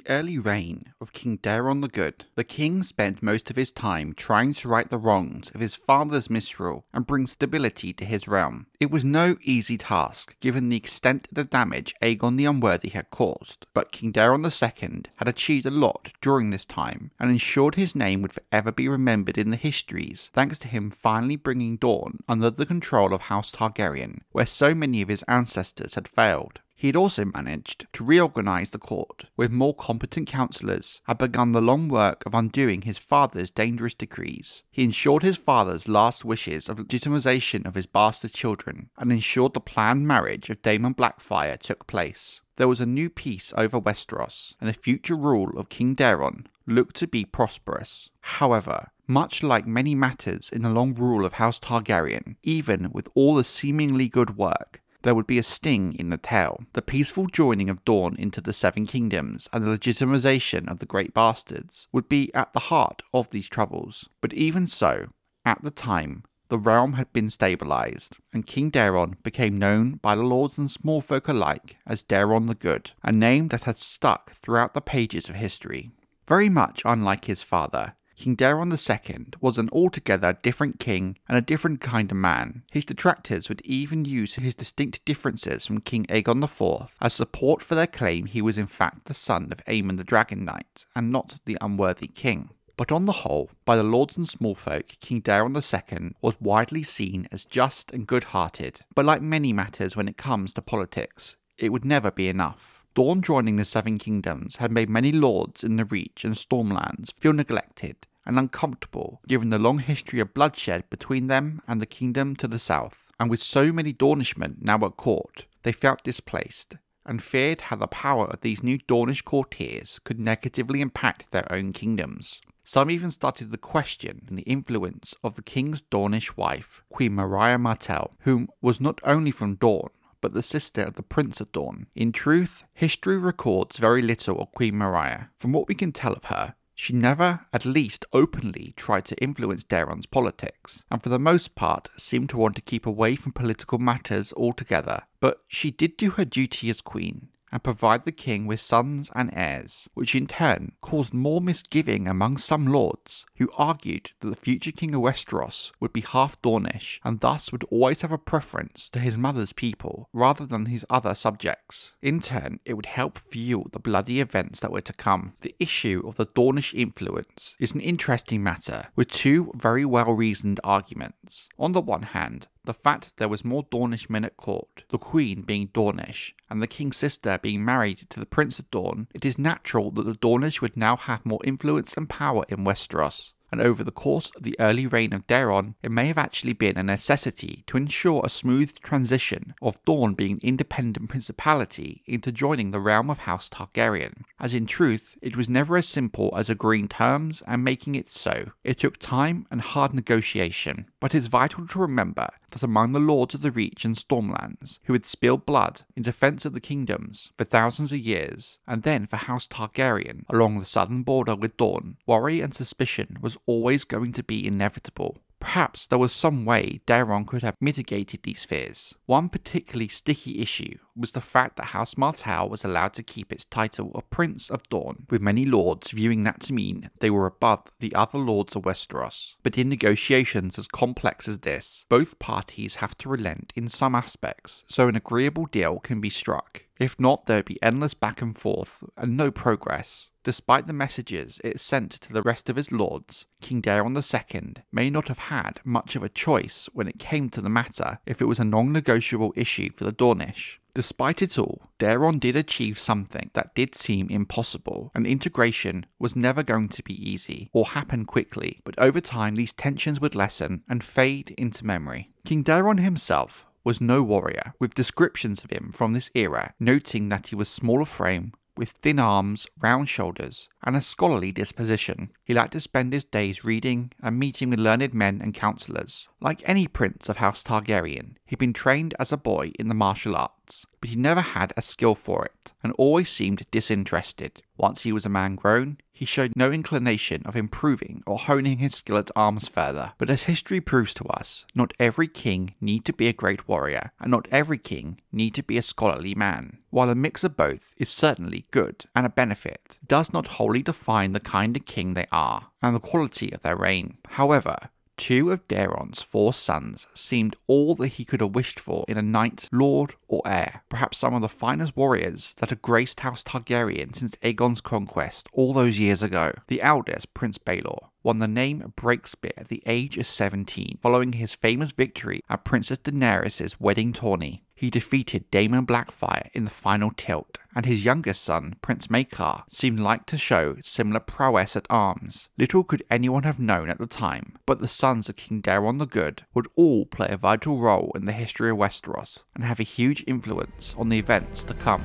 early reign of King Daeron the Good, the king spent most of his time trying to right the wrongs of his father's misrule and bring stability to his realm. It was no easy task given the extent of the damage Aegon the Unworthy had caused, but King Daeron II had achieved a lot during this time and ensured his name would forever be remembered in the histories thanks to him finally bringing Dorne under the control of House Targaryen, where so many of his ancestors had failed. He had also managed to reorganise the court, with more competent councillors, had begun the long work of undoing his father's dangerous decrees. He ensured his father's last wishes of legitimisation of his bastard children, and ensured the planned marriage of Daemon Blackfyre took place. There was a new peace over Westeros, and the future rule of King Daeron looked to be prosperous. However, much like many matters in the long rule of House Targaryen, even with all the seemingly good work, there would be a sting in the tail. The peaceful joining of Dorne into the Seven Kingdoms and the legitimisation of the Great Bastards would be at the heart of these troubles. But even so, at the time, the realm had been stabilised, and King Daeron became known by the lords and small folk alike as Daeron the Good, a name that had stuck throughout the pages of history. Very much unlike his father, King Daeron II was an altogether different king and a different kind of man. His detractors would even use his distinct differences from King Aegon IV as support for their claim he was in fact the son of Aemon the Dragon Knight and not the unworthy king. But on the whole, by the lords and smallfolk, King Daeron II was widely seen as just and good-hearted. But like many matters when it comes to politics, it would never be enough. Dorne joining the Seven Kingdoms had made many lords in the Reach and Stormlands feel neglected and uncomfortable given the long history of bloodshed between them and the kingdom to the south, and with so many Dornishmen now at court, they felt displaced and feared how the power of these new Dornish courtiers could negatively impact their own kingdoms. Some even started to question the influence of the king's Dornish wife, Queen Maria Martell, whom was not only from Dorne, but the sister of the Prince of Dorne. In truth, history records very little of Queen Maria. From what we can tell of her, she never, at least openly, tried to influence Daeron's politics, and for the most part seemed to want to keep away from political matters altogether. But she did do her duty as queen, and provide the king with sons and heirs, which in turn caused more misgiving among some lords, who argued that the future king of Westeros would be half Dornish, and thus would always have a preference to his mother's people, rather than his other subjects. In turn, it would help fuel the bloody events that were to come. The issue of the Dornish influence is an interesting matter, with two very well-reasoned arguments. On the one hand, the fact there was more Dornish men at court, the queen being Dornish, and the king's sister being married to the Prince of Dorne, it is natural that the Dornish would now have more influence and power in Westeros. And over the course of the early reign of Daeron, it may have actually been a necessity to ensure a smooth transition of Dorne being an independent principality into joining the realm of House Targaryen, as in truth, it was never as simple as agreeing terms and making it so. It took time and hard negotiation, but it's vital to remember that among the lords of the Reach and Stormlands, who had spilled blood in defence of the kingdoms for thousands of years, and then for House Targaryen along the southern border with Dorne, worry and suspicion was always going to be inevitable. Perhaps there was some way Daeron could have mitigated these fears. One particularly sticky issue was the fact that House Martell was allowed to keep its title of Prince of Dorne, with many lords viewing that to mean they were above the other lords of Westeros. But in negotiations as complex as this, both parties have to relent in some aspects, so an agreeable deal can be struck. If not, there would be endless back and forth and no progress. Despite the messages it sent to the rest of his lords, King Daeron II may not have had much of a choice when it came to the matter if it was a non-negotiable issue for the Dornish. Despite it all, Daeron did achieve something that did seem impossible, and integration was never going to be easy or happen quickly, but over time these tensions would lessen and fade into memory. King Daeron himself was no warrior, with descriptions of him from this era noting that he was small of frame, with thin arms, round shoulders, and a scholarly disposition. He liked to spend his days reading and meeting with learned men and counsellors. Like any prince of House Targaryen, he'd been trained as a boy in the martial arts, but he never had a skill for it, and always seemed disinterested. Once he was a man grown, He showed no inclination of improving or honing his skill at arms further. But as history proves to us, not every king need to be a great warrior, and not every king need to be a scholarly man. While a mix of both is certainly good and a benefit, it does not wholly define the kind of king they are and the quality of their reign. However, 2 of Daeron's 4 sons seemed all that he could have wished for in a knight, lord, or heir. Perhaps some of the finest warriors that had graced House Targaryen since Aegon's conquest all those years ago. The eldest, Prince Baelor, won the name Breakspear at the age of 17, following his famous victory at Princess Daenerys' wedding tourney. He defeated Daemon Blackfyre in the final tilt, and his youngest son, Prince Maekar, seemed like to show similar prowess at arms. Little could anyone have known at the time, but the sons of King Daeron the Good would all play a vital role in the history of Westeros, and have a huge influence on the events to come.